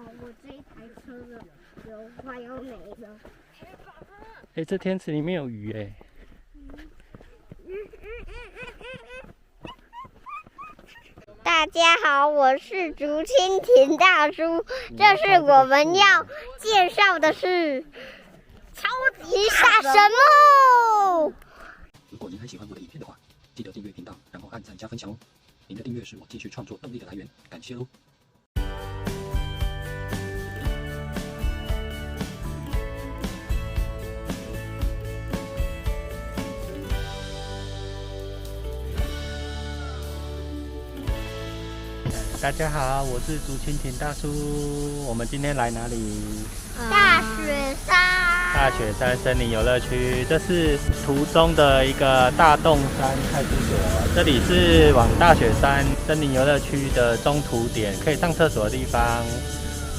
我这一台车的油快要没了。这天池里面有鱼大家好，我是竹蜻蜓大叔。这是我们要介绍的是超级大神木。如果您很喜欢我的影片的话，记得订阅频道，然后按赞加分享哦。您的订阅是我继续创作动力的来源，感谢喽。大家好，我是竹蜻蜓大叔。我们今天来哪里？大雪山。大雪山森林游乐区，这是途中的一个大洞山派出所。这里是往大雪山森林游乐区的中途点，可以上厕所的地方。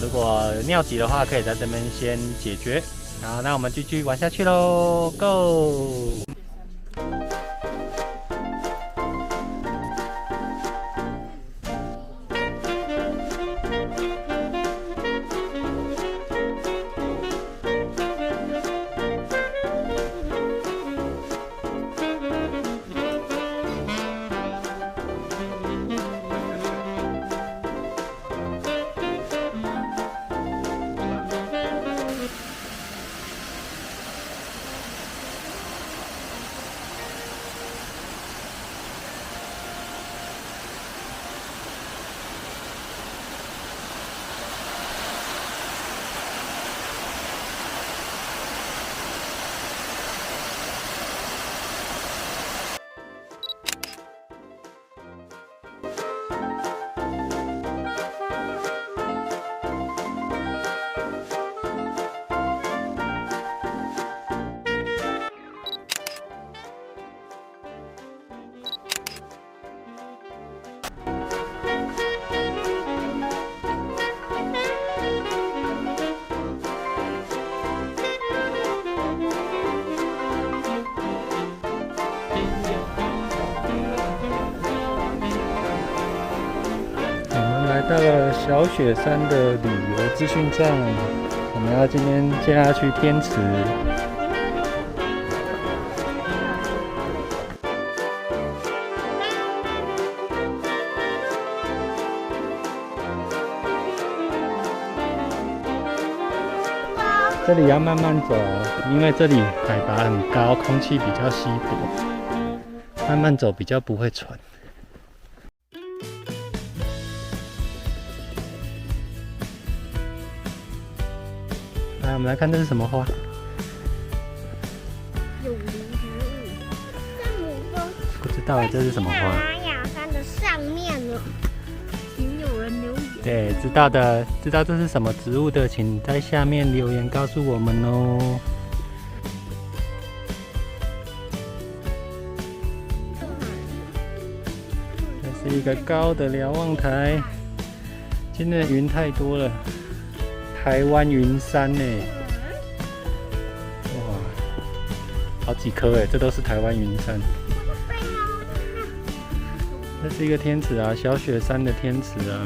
如果尿急的话，可以在这边先解决。好，那我们继续玩下去喽 ，Go！来到了小雪山的旅游资讯站，我们要今天接下去天池。这里要慢慢走，因为这里海拔很高，空气比较稀薄，慢慢走比较不会喘。来，我们来看这是什么花？有灵植物，圣母峰。不知道这是什么花？喜马拉雅山的上面呢，请有人留言。对，知道这是什么植物的，请在下面留言告诉我们哦。这是一个高的瞭望台，今天的云太多了。台湾云山呢，哇，好几颗哎，这都是台湾云山。这是一个天池啊，小雪山的天池啊。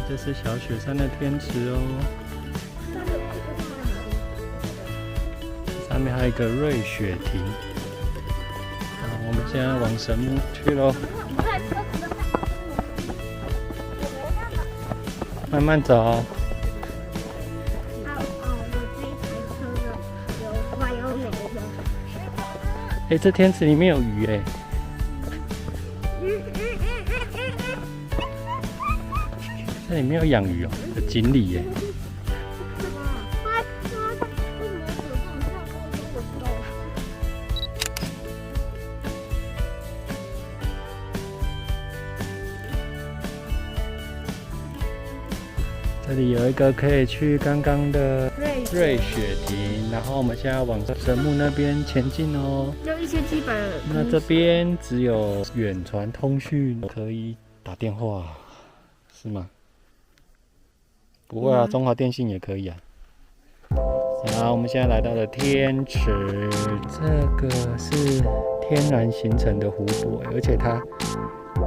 这是小雪山的天池哦。上面还有一个瑞雪亭。好，我们现在往神木去喽。慢慢走。我这一台车的油快要没了。这天池里面有鱼这里面有养鱼哦，有锦鲤耶。这里有一个可以去刚刚的瑞雪亭，然后我们现在往神木那边前进哦。就1700。那这边只有远传通讯可以打电话，是吗？不会啊，中华电信也可以啊。好，我们现在来到了天池，这个是天然形成的湖泊，而且它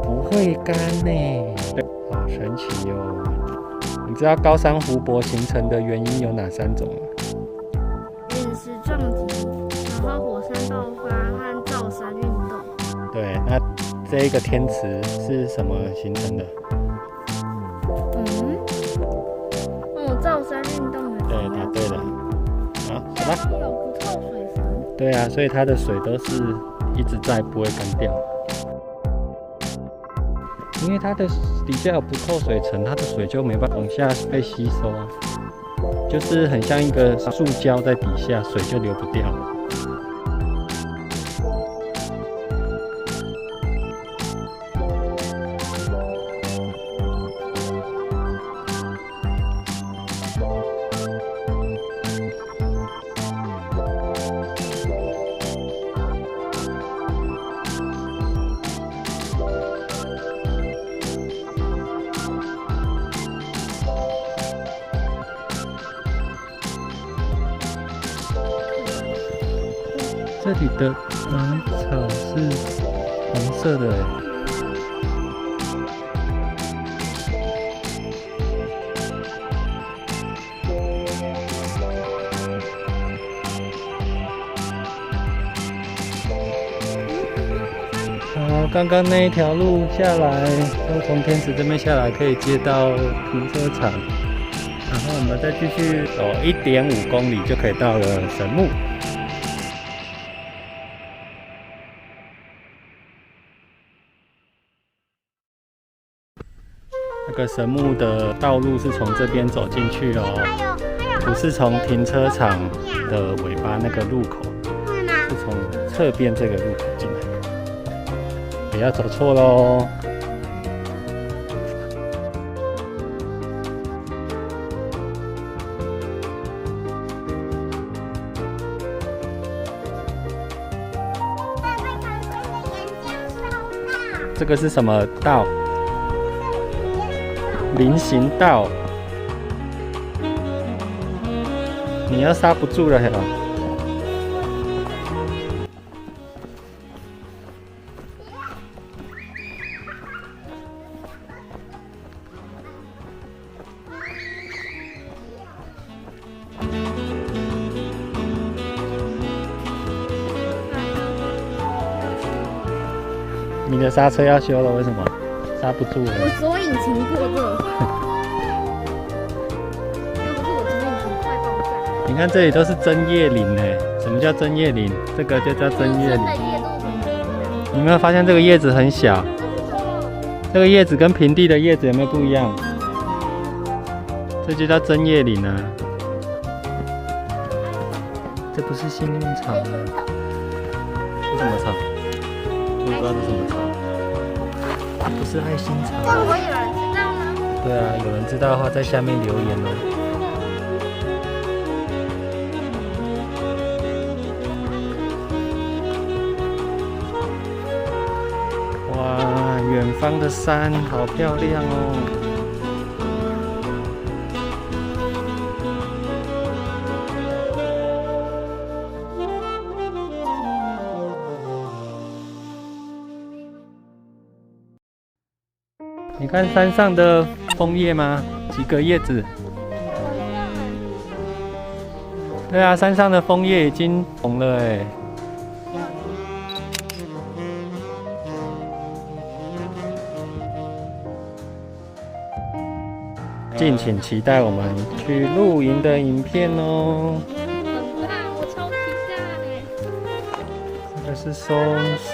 不会干呢，好神奇哦！你知道高山湖泊形成的原因有哪3种吗？陨石撞击，然后火山爆发和造山运动。对，那这一个天池是什么形成的？造山运动的。对，答对了。好，好吧。有不透水层。对啊，所以它的水都是一直在，不会干掉。因为它的底下有不透水层，它的水就没办法往下被吸收啊，就是很像一个塑胶在底下，水就流不掉。这里的芒草是红色的耶。好，刚刚那一条路下来，就从天池这边下来，可以接到停车场。然后我们再继续走1.5公里，就可以到了神木。那个神木的道路是从这边走进去哦，不是从停车场的尾巴那个路口，是从侧边这个路口进来，不要走错喽。这个是什么道？菱形道，你要刹不住了，嘿吧？你的刹车要修了，为什么？刹不住了。我左引擎过热，要不是我左引擎快爆炸。你看这里都是针叶林诶，什么叫针叶林？这个就叫针叶林。你有没有发现这个叶子很小？这个叶子跟平地的叶子有没有不一样？这就叫针叶林啊。这不是幸运草吗？是什么草？我不知道是什么草。不是爱心草。这我有人知道吗？对啊，有人知道的话在下面留言哦。哇，远方的山好漂亮哦。你看山上的枫叶吗？几个叶子？对啊，山上的枫叶已经红了哎。敬请期待我们去露营的影片哦。很棒，我超期待。这个是松树。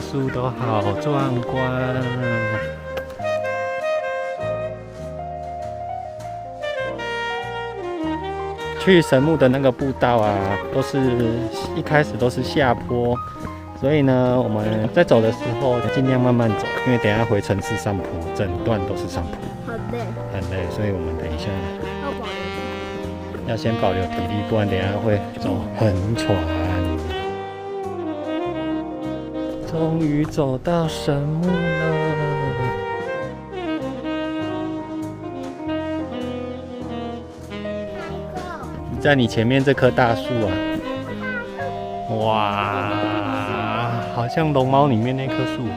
树都好壮观啊！去神木的那个步道啊，都是一开始都是下坡，所以呢，我们在走的时候尽量慢慢走，因为等一下回程是上坡，整段都是上坡，很累，很累，所以我们等一下要先保留体力，不然等一下会走很喘。终于走到神木了。在你前面这棵大树啊，哇，好像龙猫里面那棵树。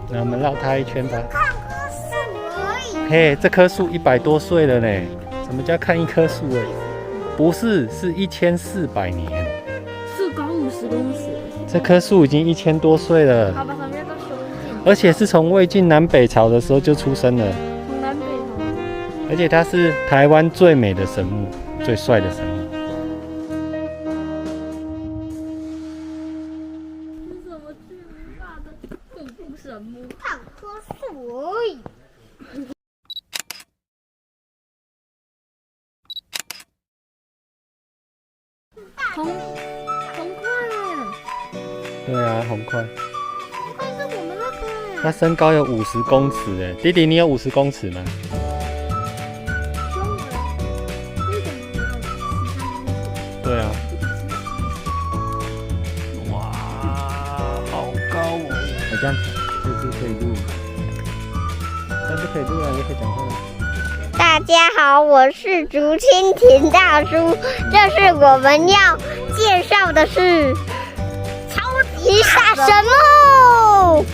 那我们绕它一圈吧。看棵树而已。嘿，这棵树100多岁了呢。什么叫看一棵树而已？不是，是1400年。树高50公尺。这棵树已经1000多岁了。好吧，旁边都修建。而且是从魏晋南北朝的时候就出生了。从南北朝。而且它是台湾最美的神木，最帅的神木。是什么巨无霸的恐怖神木？看棵树而已。红块。对啊，红块。红块是我们那个。它身高有50公尺哎，弟弟你有50公尺吗？对啊。哇，好高哦！我这样就是可以录，但是可以录啊，也可以讲话。大家好，我是竹蜻蜓大叔。这是我们要介绍的是超级大神木。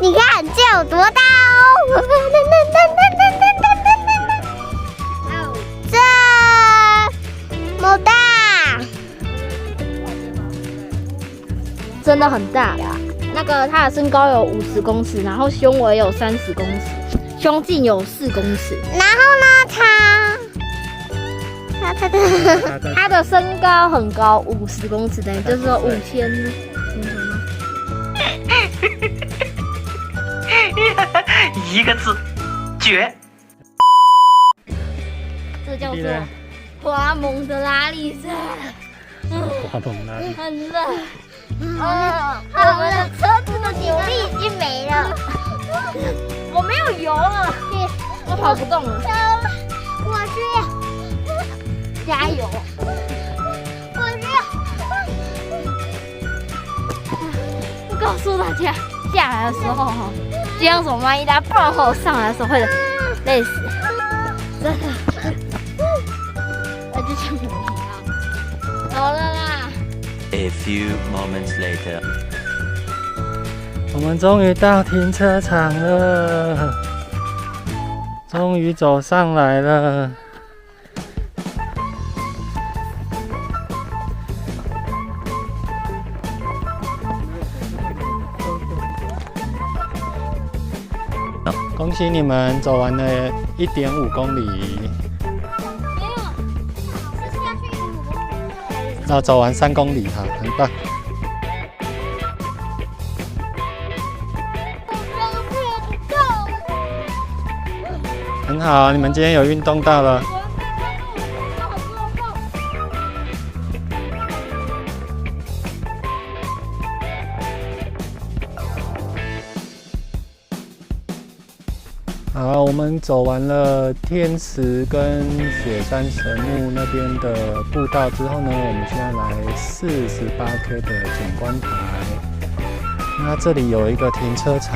你看这有多大哦！这么大，真的很大啦。那个它的身高有50公尺，然后胸围有30公尺，胸径有4公尺。然后呢，它的身高很高，50公尺，等于就是说5000。一个字，绝。这叫做华蒙的拉力赛。华蒙拉力。很热。我们的车子的扭力已经没了。我没有油了，我跑不动了。我需要加油！我需要。我告诉大家，下来的时候哈，这样手万一拉，不然我上来的时候会累死，真的。那就像我一样。好了啦。A few moments later. 我们终于到停车场了，终于走上来了。恭喜你们走完了1.5公里，没有，是下去1.5公里。然后走完3公里哈，很棒。很好，你们今天有运动到了。好，我们走完了天池跟雪山神木那边的步道之后呢，我们现在来48K 的景观台。那这里有一个停车场。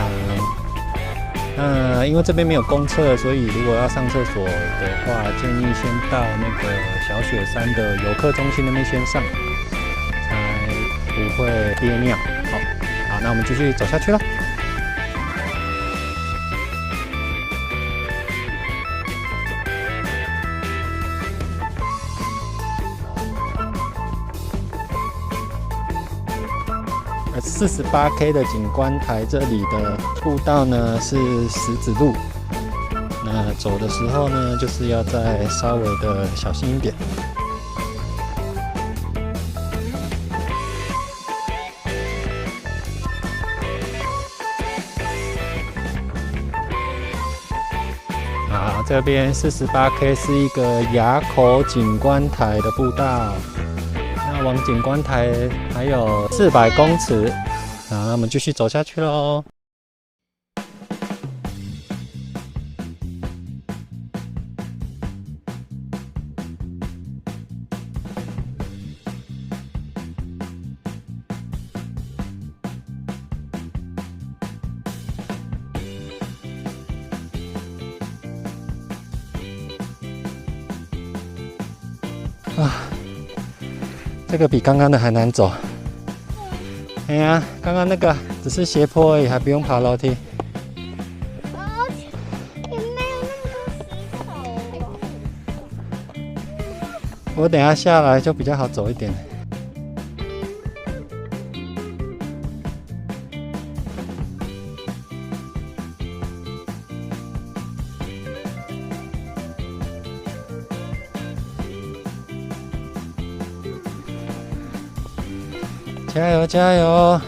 因为这边没有公厕，所以如果要上厕所的话，建议先到那个小雪山的游客中心那边先上，才不会憋尿。好，那我们继续走下去了。48K 的景观台这里的步道呢是石子路，那走的时候呢就是要再稍微的小心一点。好，这边48K 是一个垭口景观台的步道。那往景观台还有400公尺，好，那我们继续走下去喽。啊，这个比刚刚的还难走。哎呀，刚刚那个只是斜坡而已，还不用爬楼梯。而且也没有那么多石头。我等一下下来就比较好走一点。加油加油！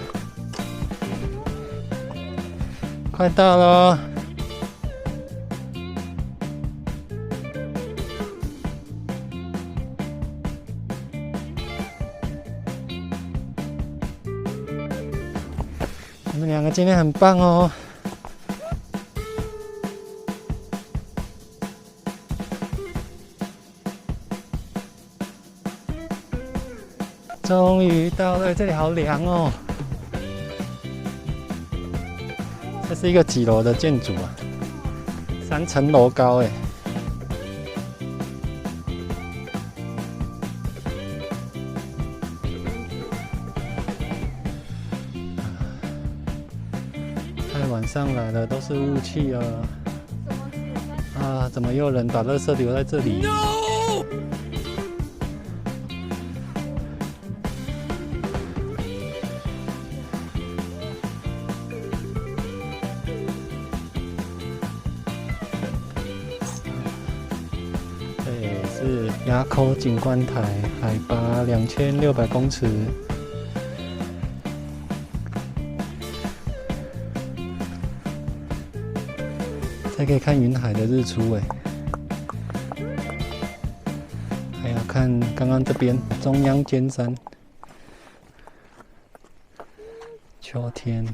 快到咯！你们两个今天很棒哦！终于到了，这里好凉哦。这是一个几楼的建筑啊？3层楼高哎。太晚上来了，都是雾气啊！啊，怎么又有人把垃圾留在这里？是垭口景观台，海拔2600公尺。才可以看云海的日出哎，还要看刚刚这边中央尖山，秋天。